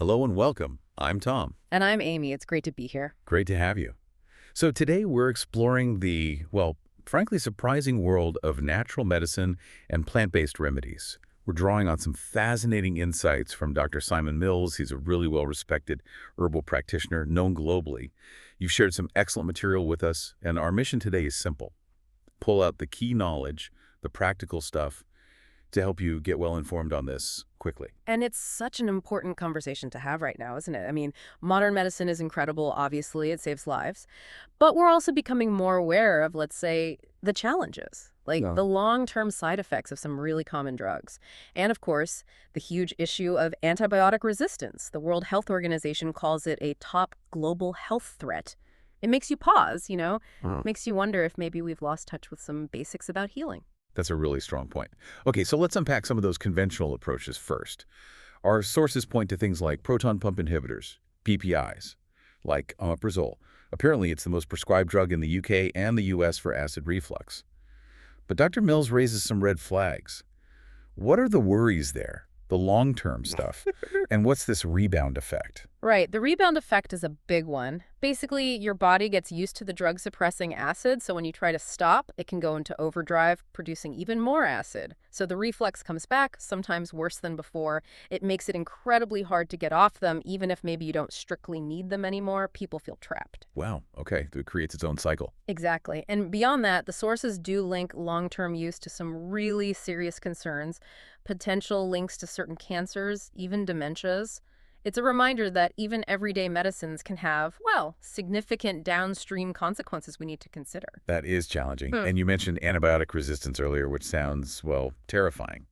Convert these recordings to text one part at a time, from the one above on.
Hello and welcome. I'm Tom. And I'm Amy. It's great to be here. Great to have you. So today we're exploring the, well, frankly surprising world of natural medicine and plant-based remedies. We're drawing on some fascinating insights from Dr. Simon Mills. He's a really well-respected herbal practitioner known globally. You've shared some excellent material with us, and our mission today is simple. Pull out the key knowledge, the practical stuff, to help you get well informed on this quickly. And it's such an important conversation to have right now, isn't it? I mean, modern medicine is incredible. Obviously, it saves lives. But we're also becoming more aware of, let's say, the challenges, like Yeah. the long-term side effects of some really common drugs. And of course, the huge issue of antibiotic resistance. The World Health Organization calls it a top global health threat. It makes you pause, Wow. makes you wonder if maybe we've lost touch with some basics about healing. That's a really strong point. Okay, so let's unpack some of those conventional approaches first. Our sources point to things like proton pump inhibitors, PPIs, like omeprazole. Apparently, it's the most prescribed drug in the UK and the US for acid reflux. But Dr. Mills raises some red flags. What are the worries there? The long-term stuff? And what's this rebound effect? Right. The rebound effect is a big one. Basically, your body gets used to the drug-suppressing acid, so when you try to stop, it can go into overdrive, producing even more acid. So the reflux comes back, sometimes worse than before. It makes it incredibly hard to get off them, even if maybe you don't strictly need them anymore. People feel trapped. Wow, okay, it creates its own cycle. Exactly. And beyond that, the sources do link long-term use to some really serious concerns, potential links to certain cancers, even dementias. It's a reminder that even everyday medicines can have, well, significant downstream consequences we need to consider. That is challenging. Hmm. And you mentioned antibiotic resistance earlier, which sounds, well, terrifying.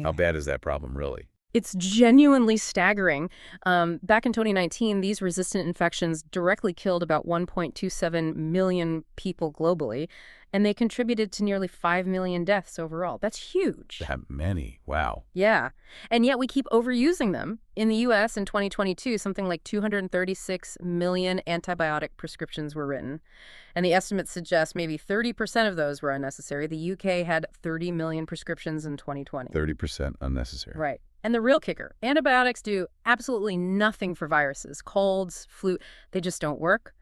How bad is that problem really? It's genuinely staggering. Back in 2019, these resistant infections directly killed about 1.27 million people globally, and they contributed to nearly 5 million deaths overall. That's huge. That many. Wow. Yeah. And yet we keep overusing them. In the U.S. in 2022, something like 236 million antibiotic prescriptions were written. And the estimates suggest maybe 30% of those were unnecessary. The UK had 30 million prescriptions in 2020. 30% unnecessary. Right. And the real kicker, antibiotics do absolutely nothing for viruses, colds, flu, they just don't work.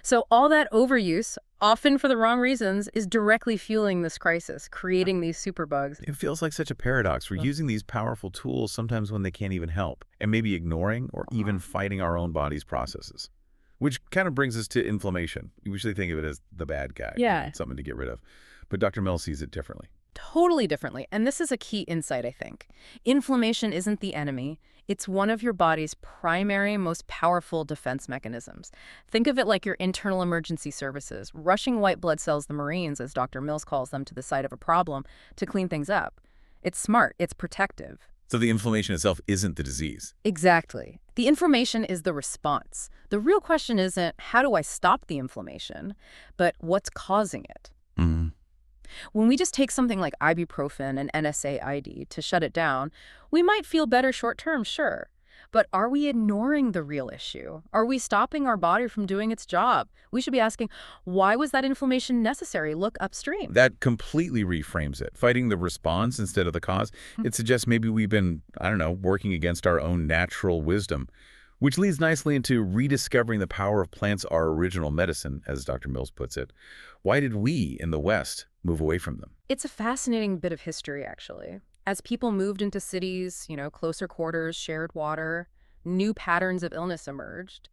So all that overuse, often for the wrong reasons, is directly fueling this crisis, creating these superbugs. It feels like such a paradox. We're using these powerful tools sometimes when they can't even help, and maybe ignoring or even fighting our own body's processes. Which kind of brings us to inflammation. We usually think of it as the bad guy. Yeah. Something to get rid of. But Dr. Mills sees it differently. Totally differently. And this is a key insight, I think. Inflammation isn't the enemy. It's one of your body's primary, most powerful defense mechanisms. Think of it like your internal emergency services, rushing white blood cells, the Marines, as Dr. Mills calls them, to the site of a problem to clean things up. It's smart. It's protective. So the inflammation itself isn't the disease. Exactly. The inflammation is the response. The real question isn't, how do I stop the inflammation, but what's causing it? Mm-hmm. When we just take something like ibuprofen and NSAID to shut it down, we might feel better short term, sure. But are we ignoring the real issue? Are we stopping our body from doing its job? We should be asking, why was that inflammation necessary? Look upstream. That completely reframes it. Fighting the response instead of the cause. It suggests maybe we've been, I don't know, working against our own natural wisdom, which leads nicely into rediscovering the power of plants, our original medicine, as Dr. Mills puts it. Why did we in the West move away from them? It's a fascinating bit of history, actually. As people moved into cities, closer quarters, shared water, new patterns of illness emerged.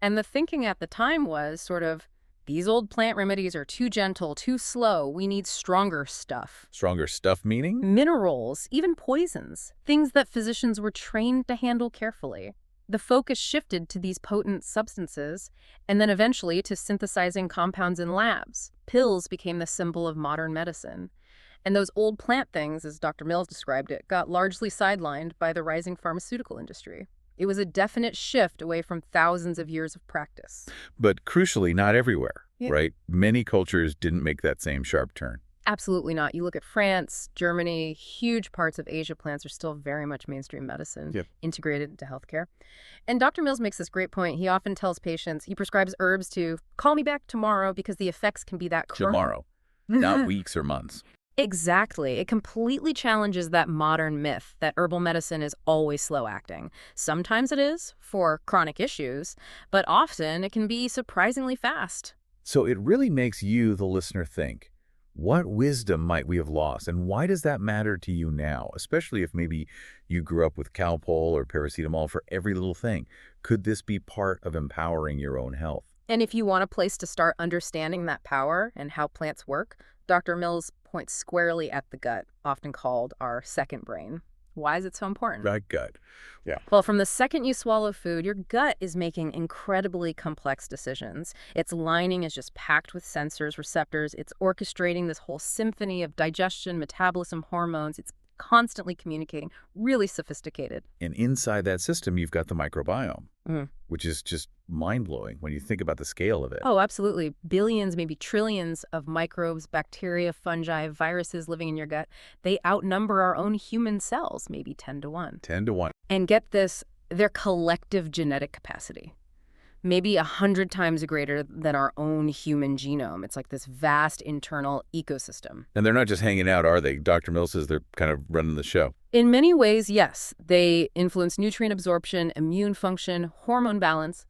And the thinking at the time was sort of, these old plant remedies are too gentle, too slow. We need stronger stuff. Stronger stuff meaning? Minerals, even poisons, things that physicians were trained to handle carefully. The focus shifted to these potent substances, and then eventually to synthesizing compounds in labs. Pills became the symbol of modern medicine. And those old plant things, as Dr. Mills described it, got largely sidelined by the rising pharmaceutical industry. It was a definite shift away from thousands of years of practice. But crucially, not everywhere, Yeah. right? Many cultures didn't make that same sharp turn. Absolutely not. You look at France, Germany, huge parts of Asia, plants are still very much mainstream medicine, Yep. integrated into healthcare. And Dr. Mills makes this great point. He often tells patients, he prescribes herbs to call me back tomorrow because the effects can be that chronic. Tomorrow, not weeks or months. Exactly. It completely challenges that modern myth that herbal medicine is always slow acting. Sometimes it is for chronic issues, but often it can be surprisingly fast. So it really makes you, the listener, think, what wisdom might we have lost, and why does that matter to you now, especially if maybe you grew up with Calpol or paracetamol for every little thing? Could this be part of empowering your own health? And if you want a place to start understanding that power and how plants work, Dr. Mills points squarely at the gut, often called our second brain. Why is it so important? Right gut. Yeah. Well, from the second you swallow food, your gut is making incredibly complex decisions. Its lining is just packed with sensors, receptors. It's orchestrating this whole symphony of digestion, metabolism, hormones. It's constantly communicating, really sophisticated. And inside that system, you've got the microbiome, Mm. which is just mind-blowing when you think about the scale of it. Oh, absolutely. Billions, maybe trillions of microbes, bacteria, fungi, viruses living in your gut. They outnumber our own human cells, maybe 10 to 1. 10 to 1. And get this, their collective genetic capacity, maybe 100 times greater than our own human genome. It's like this vast internal ecosystem. And they're not just hanging out, are they? Dr. Mill says they're kind of running the show. In many ways, yes. They influence nutrient absorption, immune function, hormone balance,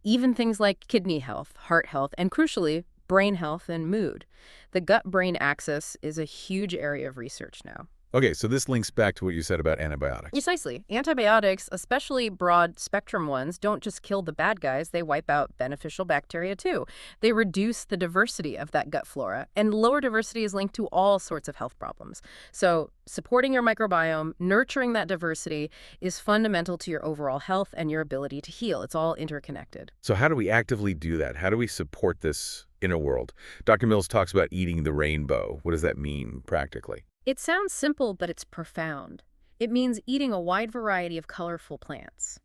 even things like kidney health, heart health, and crucially, brain health and mood. The gut-brain axis is a huge area of research now. Okay, so this links back to what you said about antibiotics. Precisely. Antibiotics, especially broad-spectrum ones, don't just kill the bad guys, they wipe out beneficial bacteria too. They reduce the diversity of that gut flora, and lower diversity is linked to all sorts of health problems. So supporting your microbiome, nurturing that diversity, is fundamental to your overall health and your ability to heal. It's all interconnected. So how do we actively do that? How do we support this inner world? Dr. Mills talks about eating the rainbow. What does that mean practically? It sounds simple, but it's profound. It means eating a wide variety of colorful plants.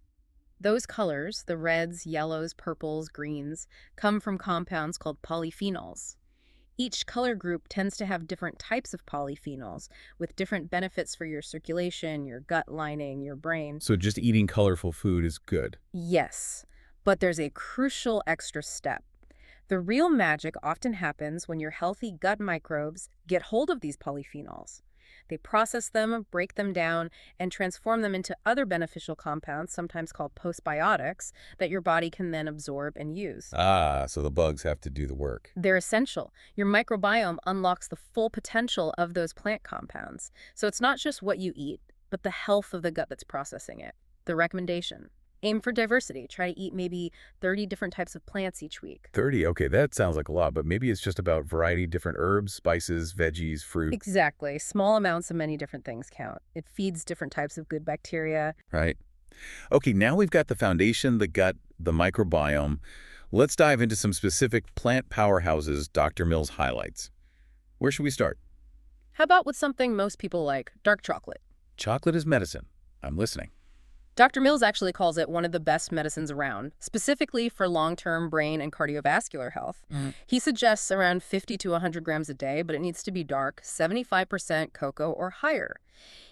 Those colors, the reds, yellows, purples, greens, come from compounds called polyphenols. Each color group tends to have different types of polyphenols with different benefits for your circulation, your gut lining, your brain. So just eating colorful food is good. Yes, but there's a crucial extra step. The real magic often happens when your healthy gut microbes get hold of these polyphenols. They process them, break them down, and transform them into other beneficial compounds, sometimes called postbiotics, that your body can then absorb and use. Ah, so the bugs have to do the work. They're essential. Your microbiome unlocks the full potential of those plant compounds. So it's not just what you eat, but the health of the gut that's processing it. The recommendation: aim for diversity. Try to eat maybe 30 different types of plants each week. 30, okay, that sounds like a lot, but maybe it's just about variety, different herbs, spices, veggies, fruit, Exactly. Small amounts of many different things count. It feeds different types of good bacteria. right? Okay, now we've got the foundation, the gut, the microbiome. Let's dive into some specific plant powerhouses Dr. Mills highlights. Where should we start? How about with something most people like, dark chocolate? Chocolate is medicine. I'm listening. Dr. Mills actually calls it one of the best medicines around, specifically for long-term brain and cardiovascular health. He suggests around 50 to 100 grams a day, but it needs to be dark, 75% cocoa or higher.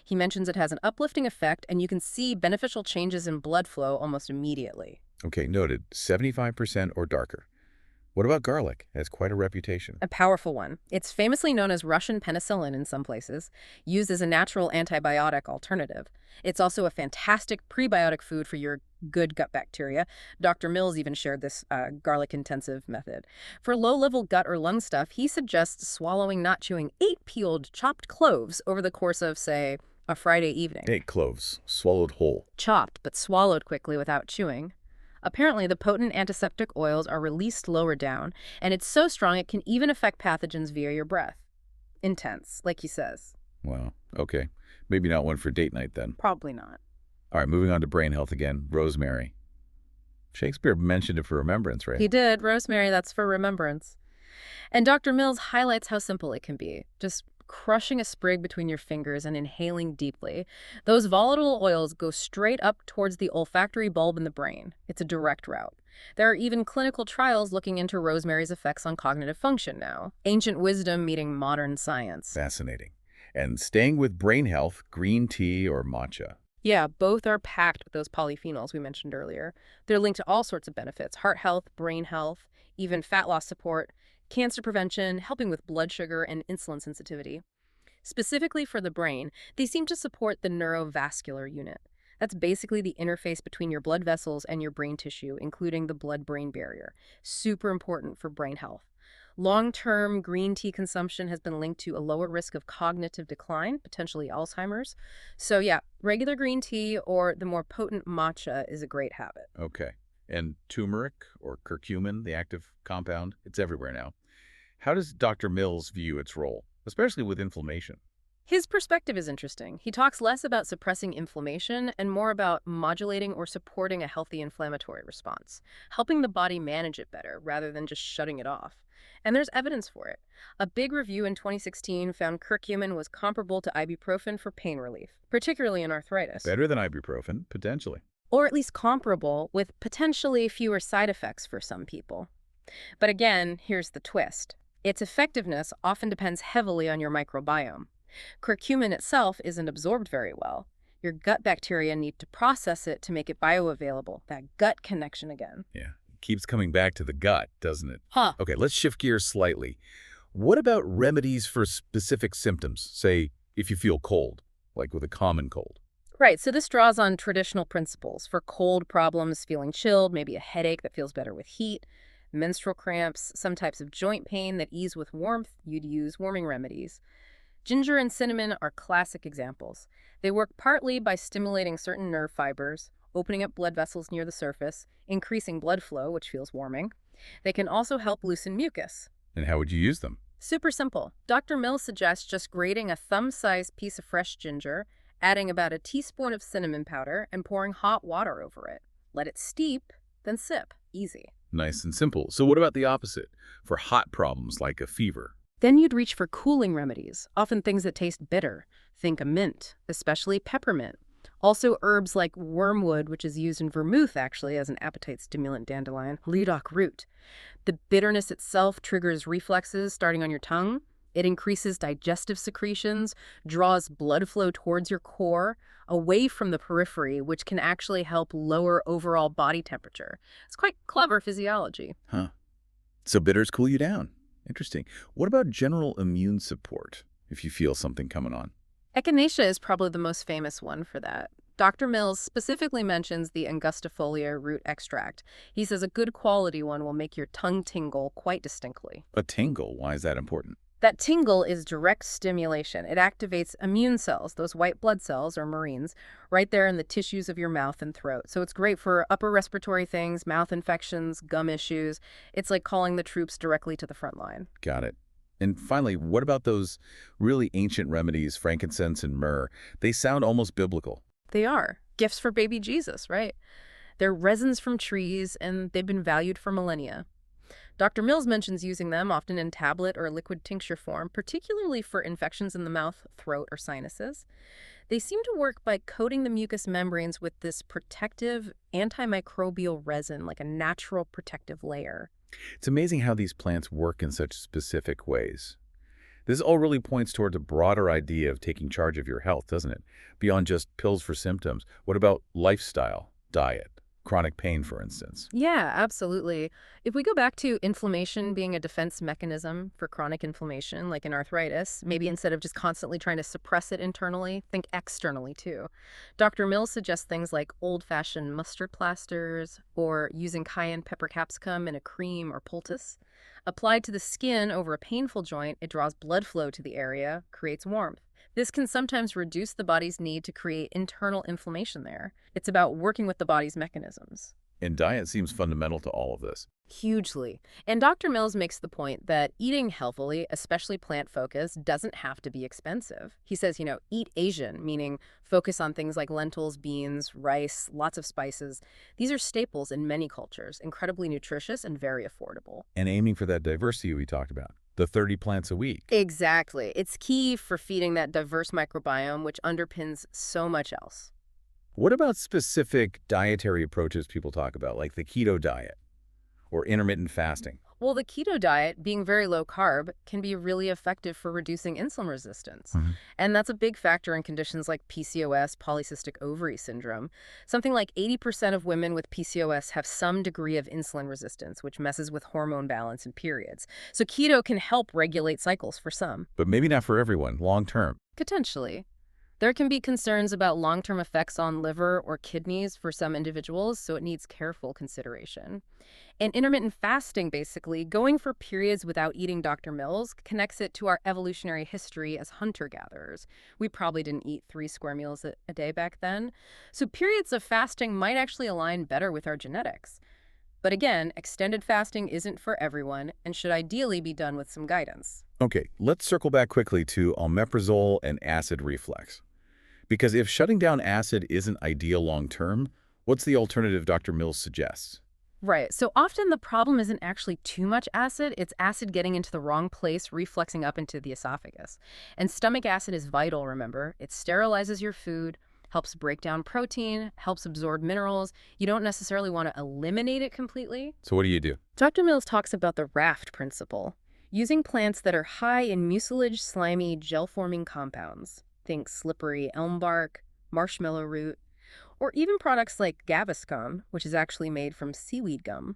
He mentions it has an uplifting effect, and you can see beneficial changes in blood flow almost immediately. Okay, noted. 75% or darker. What about garlic? It has quite a reputation. A powerful one. It's famously known as Russian penicillin in some places, used as a natural antibiotic alternative. It's also a fantastic prebiotic food for your good gut bacteria. Dr. Mills even shared this garlic-intensive method. For low-level gut or lung stuff, he suggests swallowing, not chewing, 8 peeled, chopped cloves over the course of, say, a Friday evening. 8 cloves, swallowed whole. Chopped, but swallowed quickly without chewing. Apparently, the potent antiseptic oils are released lower down, and it's so strong it can even affect pathogens via your breath. Intense, like he says. Wow, okay. Maybe not one for date night then. Probably not. All right, moving on to brain health again. Rosemary. Shakespeare mentioned it for remembrance, right? He did. Rosemary, that's for remembrance. And Dr. Mills highlights how simple it can be. Just crushing a sprig between your fingers and inhaling deeply. Those volatile oils go straight up towards the olfactory bulb in the brain. It's a direct route. There are even clinical trials looking into rosemary's effects on cognitive function now. Ancient wisdom meeting modern science. Fascinating. And staying with brain health, green tea or matcha. Yeah, both are packed with those polyphenols we mentioned earlier. They're linked to all sorts of benefits: heart health, brain health, even fat loss support, cancer prevention, helping with blood sugar and insulin sensitivity. Specifically for the brain, they seem to support the neurovascular unit. That's basically the interface between your blood vessels and your brain tissue, including the blood-brain barrier. Super important for brain health. Long-term green tea consumption has been linked to a lower risk of cognitive decline, potentially Alzheimer's. So yeah, regular green tea or the more potent matcha is a great habit. Okay. And turmeric or curcumin, the active compound, it's everywhere now. How does Dr. Mills view its role, especially with inflammation? His perspective is interesting. He talks less about suppressing inflammation and more about modulating or supporting a healthy inflammatory response, helping the body manage it better rather than just shutting it off. And there's evidence for it. A big review in 2016 found curcumin was comparable to ibuprofen for pain relief, particularly in arthritis. Better than ibuprofen, potentially. Or at least comparable, with potentially fewer side effects for some people. But again, here's the twist. Its effectiveness often depends heavily on your microbiome. Curcumin itself isn't absorbed very well. Your gut bacteria need to process it to make it bioavailable, that gut connection again. Yeah. Keeps coming back to the gut, doesn't it? Huh. Okay, let's shift gears slightly. What about remedies for specific symptoms? Say, if you feel cold, like with a common cold. Right, so this draws on traditional principles. For cold problems, feeling chilled, maybe a headache that feels better with heat, menstrual cramps, some types of joint pain that ease with warmth, you'd use warming remedies. Ginger and cinnamon are classic examples. They work partly by stimulating certain nerve fibers, opening up blood vessels near the surface, increasing blood flow, which feels warming. They can also help loosen mucus. And how would you use them? Super simple. Dr. Mills suggests just grating a thumb-sized piece of fresh ginger, adding about a teaspoon of cinnamon powder, and pouring hot water over it. Let it steep, then sip. Easy. Nice and simple. So what about the opposite? For hot problems like a fever? Then you'd reach for cooling remedies, often things that taste bitter. Think a mint, especially peppermint. Also herbs like wormwood, which is used in vermouth actually as an appetite stimulant dandelion, lilac root. The bitterness itself triggers reflexes starting on your tongue. It increases digestive secretions, draws blood flow towards your core, away from the periphery, which can actually help lower overall body temperature. It's quite clever physiology. Huh. So bitters cool you down. Interesting. What about general immune support if you feel something coming on? Echinacea is probably the most famous one for that. Dr. Mills specifically mentions the angustifolia root extract. He says a good quality one will make your tongue tingle quite distinctly. A tingle, why is that important? That tingle is direct stimulation. It activates immune cells, those white blood cells or Marines, right there in the tissues of your mouth and throat. So it's great for upper respiratory things, mouth infections, gum issues. It's like calling the troops directly to the front line. Got it. And finally, what about those really ancient remedies, frankincense and myrrh? They sound almost biblical. They are. Gifts for baby Jesus, right? They're resins from trees, and they've been valued for millennia. Dr. Mills mentions using them often in tablet or liquid tincture form, particularly for infections in the mouth, throat, or sinuses. They seem to work by coating the mucous membranes with this protective antimicrobial resin, like a natural protective layer. It's amazing how these plants work in such specific ways. This all really points towards a broader idea of taking charge of your health, doesn't it? Beyond just pills for symptoms. What about lifestyle, diet, chronic pain, for instance? Yeah, absolutely. If we go back to inflammation being a defense mechanism for chronic inflammation, like in arthritis, maybe instead of just constantly trying to suppress it internally, think externally too. Dr. Mills suggests things like old-fashioned mustard plasters or using cayenne pepper capsicum in a cream or poultice. Applied to the skin over a painful joint, it draws blood flow to the area, creates warmth. This can sometimes reduce the body's need to create internal inflammation there. It's about working with the body's mechanisms. And diet seems fundamental to all of this. Hugely. And Dr. Mills makes the point that eating healthily, especially plant-focused, doesn't have to be expensive. He says, eat Asian, meaning focus on things like lentils, beans, rice, lots of spices. These are staples in many cultures, incredibly nutritious and very affordable. And aiming for that diversity we talked about, the 30 plants a week. Exactly. It's key for feeding that diverse microbiome, which underpins so much else. What about specific dietary approaches people talk about, like the keto diet or intermittent fasting? Well, the keto diet, being very low carb, can be really effective for reducing insulin resistance. Mhm. And that's a big factor in conditions like PCOS, polycystic ovary syndrome. Something like 80% of women with PCOS have some degree of insulin resistance, which messes with hormone balance in periods. So keto can help regulate cycles for some. But maybe not for everyone, long term. Potentially. There can be concerns about long-term effects on liver or kidneys for some individuals, so it needs careful consideration. And intermittent fasting, basically, going for periods without eating, Dr. Mills connects it to our evolutionary history as hunter-gatherers. We probably didn't eat 3 square meals a day back then. So periods of fasting might actually align better with our genetics. But again, extended fasting isn't for everyone and should ideally be done with some guidance. Okay, let's circle back quickly to omeprazole and acid reflux. Because if shutting down acid isn't ideal long term, what's the alternative Dr. Mills suggests? Right. So often the problem isn't actually too much acid, it's acid getting into the wrong place, refluxing up into the esophagus. And stomach acid is vital, remember. It sterilizes your food, helps break down protein, helps absorb minerals. You don't necessarily want to eliminate it completely. So what do you do? Dr. Mills talks about the raft principle, using plants that are high in mucilage, slimy, gel-forming compounds. Think slippery elm bark, marshmallow root, or even products like Gaviscon, which is actually made from seaweed gum.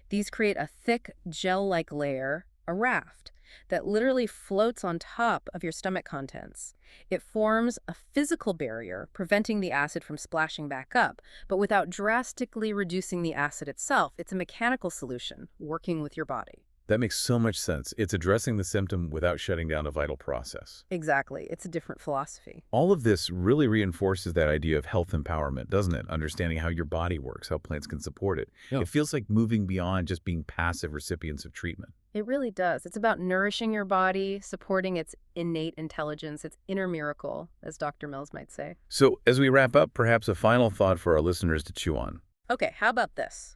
These create a thick, gel-like layer, a raft, that literally floats on top of your stomach contents. It forms a physical barrier, preventing the acid from splashing back up, but without drastically reducing the acid itself. It's a mechanical solution, working with your body. That makes so much sense. It's addressing the symptom without shutting down a vital process. Exactly. It's a different philosophy. All of this really reinforces that idea of health empowerment, doesn't it? Understanding how your body works, how plants can support it. Yeah. It feels like moving beyond just being passive recipients of treatment. It really does. It's about nourishing your body, supporting its innate intelligence, its inner miracle, as Dr. Mills might say. So as we wrap up, perhaps a final thought for our listeners to chew on. Okay, how about this?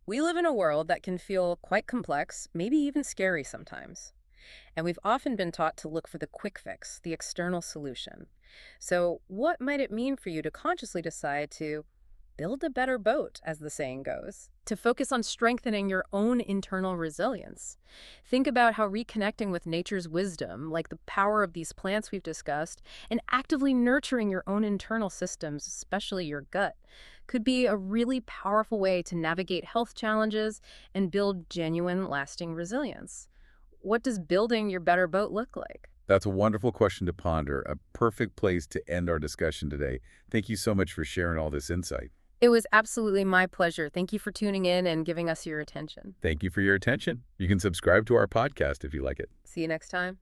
We live in a world that can feel quite complex, maybe even scary sometimes. And we've often been taught to look for the quick fix, the external solution. So what might it mean for you to consciously decide to build a better boat, as the saying goes, to focus on strengthening your own internal resilience? Think about how reconnecting with nature's wisdom, like the power of these plants we've discussed, and actively nurturing your own internal systems, especially your gut, could be a really powerful way to navigate health challenges and build genuine, lasting resilience. What does building your better boat look like? That's a wonderful question to ponder, a perfect place to end our discussion today. Thank you so much for sharing all this insight. It was absolutely my pleasure. Thank you for tuning in and giving us your attention. Thank you for your attention. You can subscribe to our podcast if you like it. See you next time.